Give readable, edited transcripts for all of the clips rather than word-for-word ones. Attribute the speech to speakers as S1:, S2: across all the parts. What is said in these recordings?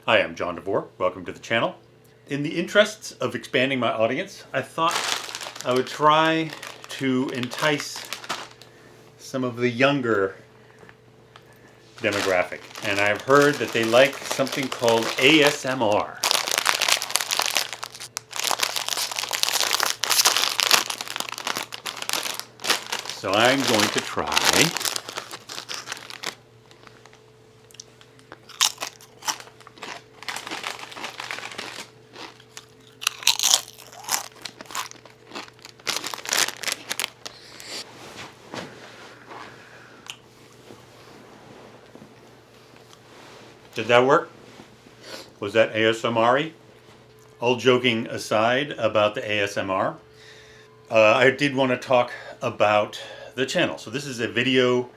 S1: Hi, I'm John DeVore. Welcome to the channel. In the interests of expanding my audience, I thought I would try to entice some of the younger demographic. And I've heard that they like something called ASMR. So I'm going to try Did that work? Was that ASMR-y? All joking aside about the ASMR, I did want to talk about the channel. So this is a video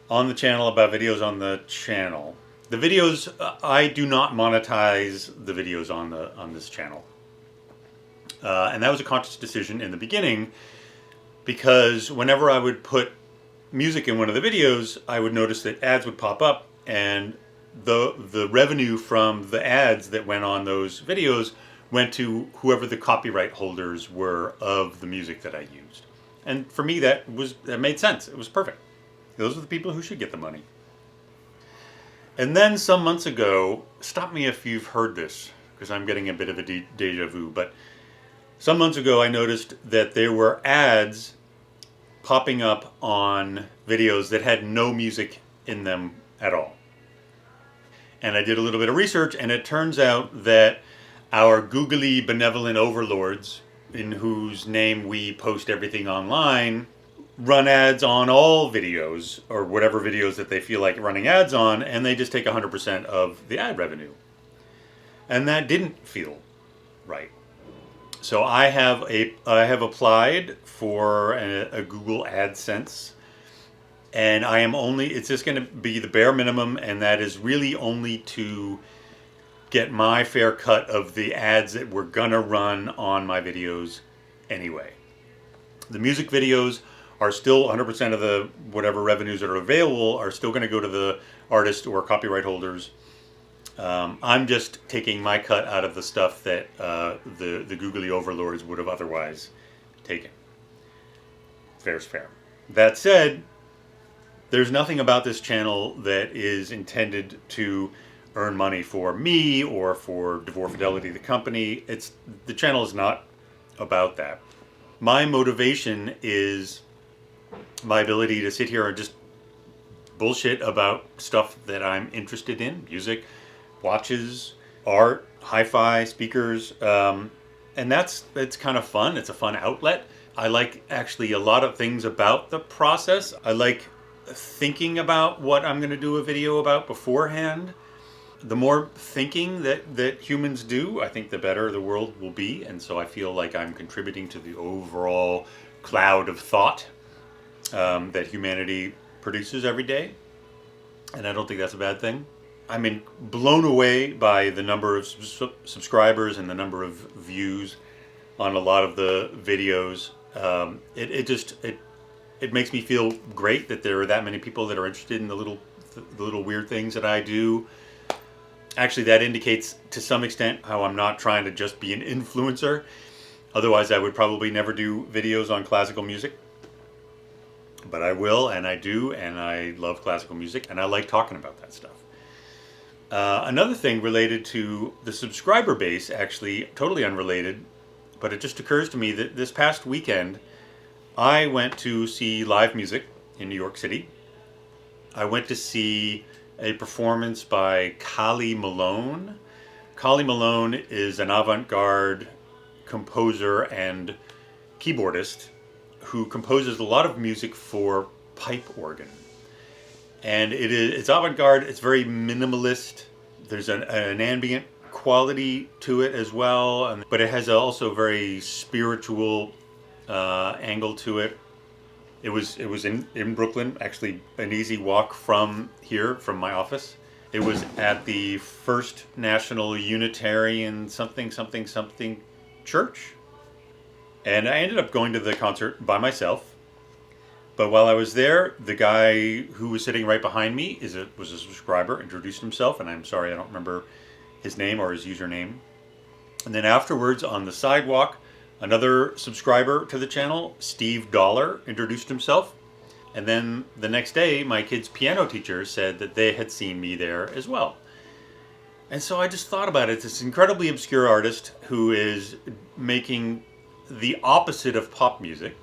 S1: on the channel about videos on the channel. The videos, I do not monetize the videos on this channel. And that was a conscious decision in the beginning because whenever I would put music in one of the videos, I would notice that ads would pop up, and the revenue from the ads that went on those videos went to whoever the copyright holders were of the music that I used. And for me, that made sense. It was perfect. Those are the people who should get the money. And then some months ago, stop me if you've heard this, because I'm getting a bit of a deja vu, but some months ago I noticed that there were ads popping up on videos that had no music in them at all. And I did a little bit of research, and it turns out that our googly benevolent overlords, in whose name we post everything online, run ads on all videos, or whatever videos that they feel like running ads on, and they just take 100% of the ad revenue. And that didn't feel right. So I have applied for a Google AdSense, and it's just going to be the bare minimum, and that is really only to get my fair cut of the ads that we're gonna run on my videos anyway. The music videos are still 100% of the whatever revenues that are available are still gonna go to the artist or copyright holders. I'm just taking my cut out of the stuff that the googly overlords would have otherwise taken. Fair's fair. That said, there's nothing about this channel that is intended to earn money for me or for DeVore Fidelity, the company. The channel is not about that. My motivation is my ability to sit here and just bullshit about stuff that I'm interested in: music, watches, art, hi-fi, speakers, and it's kind of fun. It's a fun outlet. I like actually a lot of things about the process. I like thinking about what I'm going to do a video about beforehand. The more thinking that humans do, I think the better the world will be. And so I feel like I'm contributing to the overall cloud of thought that humanity produces every day. And I don't think that's a bad thing. I'm blown away by the number of subscribers and the number of views on a lot of the videos. It makes me feel great that there are that many people that are interested in the little weird things that I do. Actually, that indicates to some extent how I'm not trying to just be an influencer. Otherwise, I would probably never do videos on classical music. But I will, and I do, and I love classical music, and I like talking about that stuff. Another thing related to the subscriber base, actually totally unrelated, but it just occurs to me that this past weekend, I went to see live music in New York City. I went to see a performance by Kali Malone. Kali Malone is an avant-garde composer and keyboardist who composes a lot of music for pipe organ. And it's avant-garde, it's very minimalist. There's an ambient quality to it as well, but it has also a very spiritual angle to it. It was in Brooklyn, actually an easy walk from here, from my office. It was at the First National Unitarian something church. And I ended up going to the concert by myself. But while I was there, the guy who was sitting right behind me was a subscriber, introduced himself, and I'm sorry I don't remember his name or his username. And then afterwards on the sidewalk, another subscriber to the channel, Steve Dollar, introduced himself. And then the next day, my kid's piano teacher said that they had seen me there as well. And so I just thought about it. This incredibly obscure artist who is making the opposite of pop music,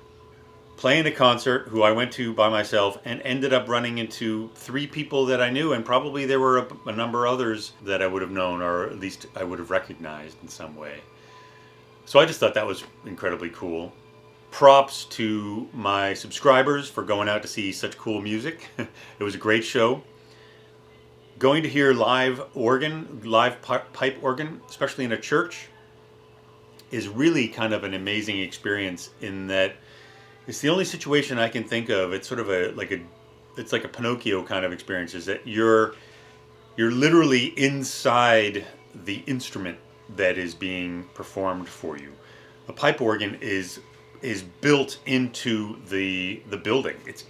S1: playing a concert who I went to by myself and ended up running into 3 people that I knew, and probably there were a number of others that I would have known, or at least I would have recognized in some way. So I just thought that was incredibly cool. Props to my subscribers for going out to see such cool music. It was a great show. Going to hear live organ, live pipe organ, especially in a church, is really kind of an amazing experience in that it's the only situation I can think of. It's sort of it's like a Pinocchio kind of experience, is that you're literally inside the instrument that is being performed for you. A pipe organ is built into the building. It's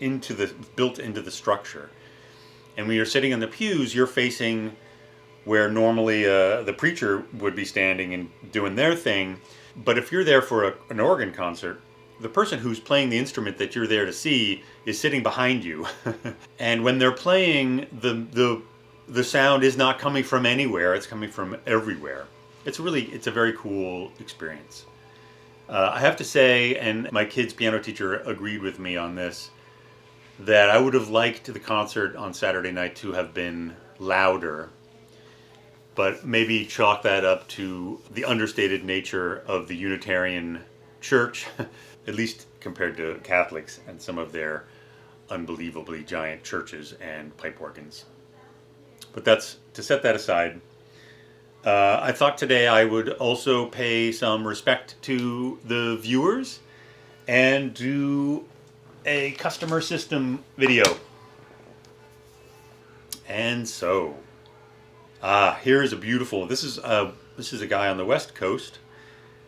S1: built into the structure. And when you're sitting in the pews, you're facing where normally the preacher would be standing and doing their thing. But if you're there for an organ concert, the person who's playing the instrument that you're there to see is sitting behind you. And when they're playing, the sound is not coming from anywhere. It's coming from everywhere. It's a very cool experience. I have to say, and my kid's piano teacher agreed with me on this, that I would have liked the concert on Saturday night to have been louder, but maybe chalk that up to the understated nature of the Unitarian Church, at least compared to Catholics and some of their unbelievably giant churches and pipe organs. But that's to set that aside. I thought today I would also pay some respect to the viewers and do a customer system video. And so, here's a beautiful, this is a guy on the West Coast.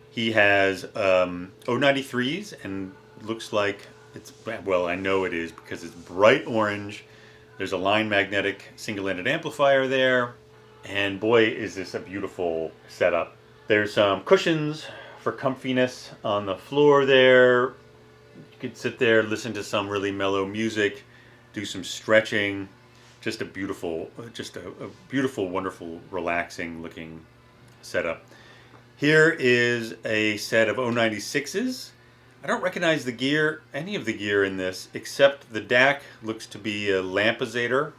S1: He has 093s and looks like well, I know it is because it's bright orange. There's a line magnetic single-ended amplifier there. And boy, is this a beautiful setup. There's some cushions for comfiness on the floor there. You could sit there, listen to some really mellow music, do some stretching. Just a beautiful, wonderful, relaxing looking setup. Here is a set of 096s. I don't recognize the gear, any of the gear in this, except the DAC looks to be a lampizator.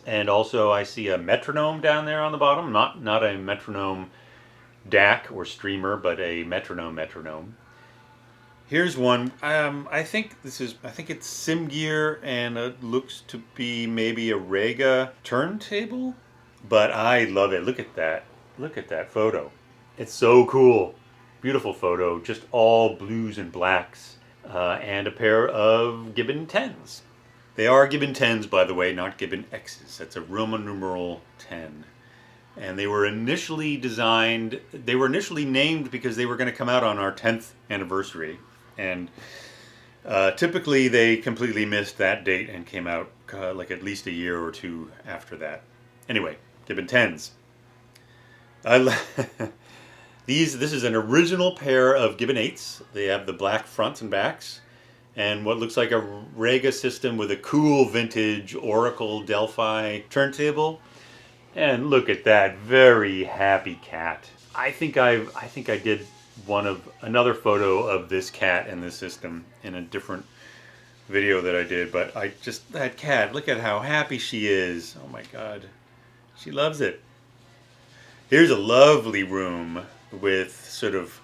S1: And also I see a metronome down there on the bottom. Not a metronome DAC or streamer, but a metronome. Here's one. I think it's Sim gear, and it looks to be maybe a Rega turntable. But I love it. Look at that. Look at that photo. It's so cool. Beautiful photo. Just all blues and blacks, and a pair of Gibbon 10s. They are Gibbon 10s, by the way, not Gibbon X's. That's a Roman numeral 10. And they were initially named because they were going to come out on our 10th anniversary. And typically they completely missed that date and came out like at least a year or two after that. Anyway, Gibbon 10s. This is an original pair of Gibbon 8s. They have the black fronts and backs, and what looks like a Rega system with a cool vintage Oracle Delphi turntable. And look at that very happy cat. I think I did another photo of this cat and this system in a different video that I did, but that cat, look at how happy she is. Oh my God. She loves it. Here's a lovely room with sort of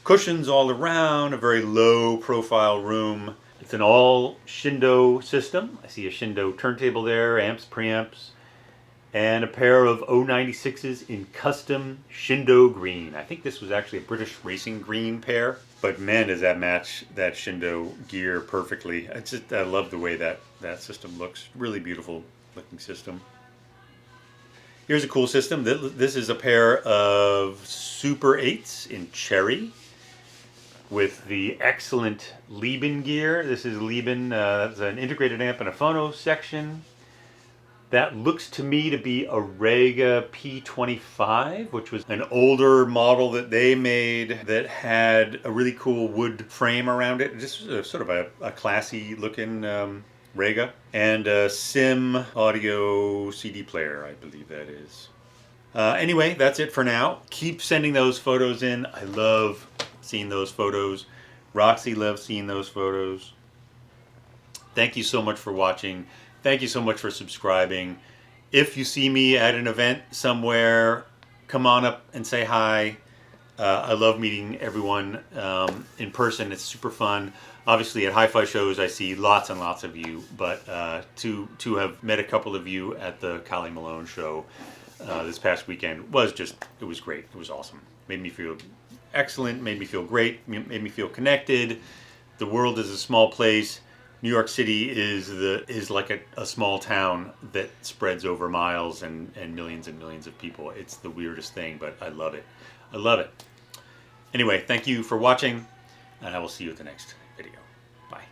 S1: cushions all around, a very low profile room. It's an all Shindo system. I see a Shindo turntable there, amps, preamps, and a pair of 096s in custom Shindo green. I think this was actually a British Racing green pair, but man, does that match that Shindo gear perfectly. I love the way that system looks. Really beautiful looking system. Here's a cool system. This is a pair of Super 8s in cherry with the excellent Lieben gear. This is Lieben. That's an integrated amp and a phono section. That looks to me to be a Rega P25, which was an older model that they made that had a really cool wood frame around it. Just sort of a classy looking Rega. And a Sim audio CD player, I believe that is. Anyway, that's it for now. Keep sending those photos in. I love seeing those photos. Roxy loves seeing those photos. Thank you so much for watching. Thank you so much for subscribing. If you see me at an event somewhere, come on up and say hi. I love meeting everyone in person. It's super fun. Obviously, at hi-fi shows, I see lots and lots of you, but to have met a couple of you at the Kali Malone show this past weekend was it was great. It was awesome. Made me feel excellent, made me feel great, made me feel connected. The world is a small place. New York City is like a small town that spreads over miles and millions of people. It's the weirdest thing, but I love it. I love it. Anyway, thank you for watching, and I will see you at the next video. Bye.